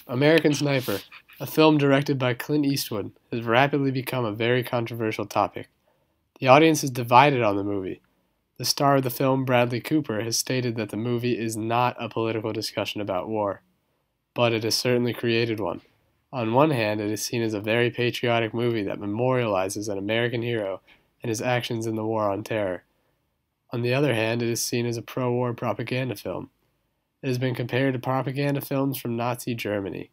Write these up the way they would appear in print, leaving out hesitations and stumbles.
American Sniper, a film directed by Clint Eastwood, has rapidly become a very controversial topic. The audience is divided on the movie. The star of the film, Bradley Cooper, has stated that the movie is not a political discussion about war, but it has certainly created one. On one hand, it is seen as a very patriotic movie that memorializes an American hero and his actions in the War on Terror. On the other hand, it is seen as a pro-war propaganda film. It has been compared to propaganda films from Nazi Germany.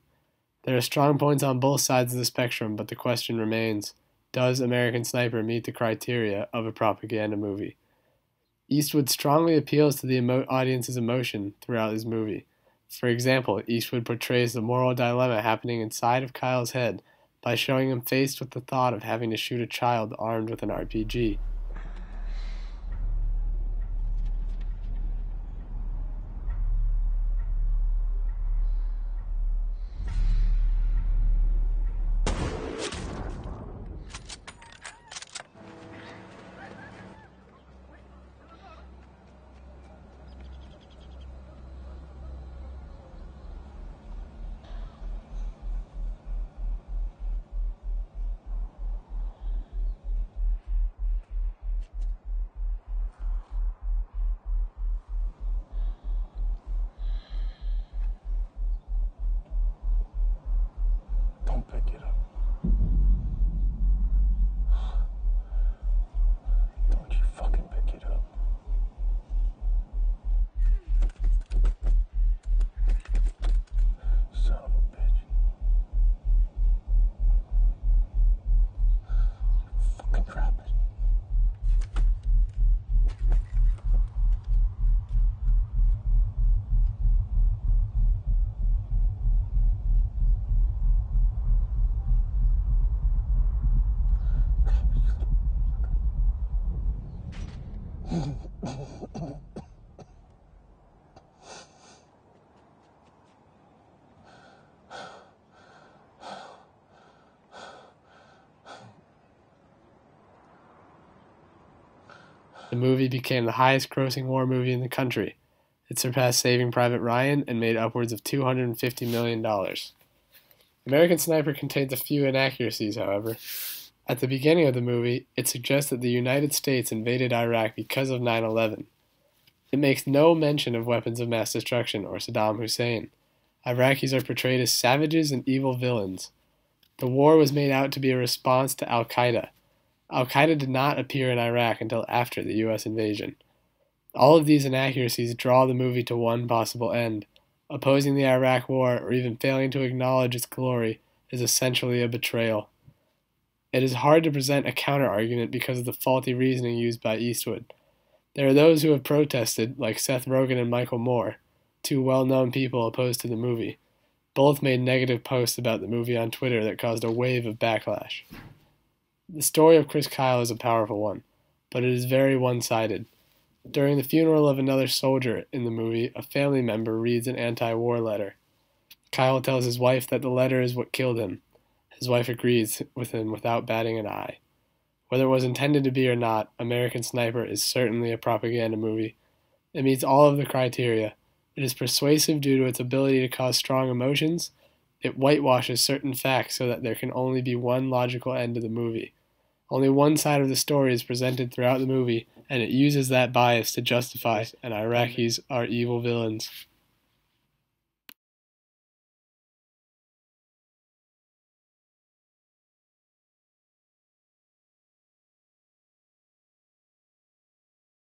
There are strong points on both sides of the spectrum, but the question remains, does American Sniper meet the criteria of a propaganda movie? Eastwood strongly appeals to the audience's emotion throughout his movie. For example, Eastwood portrays the moral dilemma happening inside of Kyle's head by showing him faced with the thought of having to shoot a child armed with an RPG. Don't pick it up. Don't you fucking pick it up. Son of a bitch. Fucking drop it. The movie became the highest-grossing war movie in the country. It surpassed Saving Private Ryan and made upwards of $250 million. American Sniper contains a few inaccuracies, however. At the beginning of the movie, it suggests that the United States invaded Iraq because of 9/11. It makes no mention of weapons of mass destruction or Saddam Hussein. Iraqis are portrayed as savages and evil villains. The war was made out to be a response to Al-Qaeda. Al-Qaeda did not appear in Iraq until after the U.S. invasion. All of these inaccuracies draw the movie to one possible end. Opposing the Iraq War, or even failing to acknowledge its glory, is essentially a betrayal. It is hard to present a counter-argument because of the faulty reasoning used by Eastwood. There are those who have protested, like Seth Rogen and Michael Moore, two well-known people opposed to the movie. Both made negative posts about the movie on Twitter that caused a wave of backlash. The story of Chris Kyle is a powerful one, but it is very one-sided. During the funeral of another soldier in the movie, a family member reads an anti-war letter. Kyle tells his wife that the letter is what killed him. His wife agrees with him without batting an eye. Whether it was intended to be or not, American Sniper is certainly a propaganda movie. It meets all of the criteria. It is persuasive due to its ability to cause strong emotions. It whitewashes certain facts so that there can only be one logical end to the movie. Only one side of the story is presented throughout the movie, and it uses that bias to justify and Iraqis are evil villains.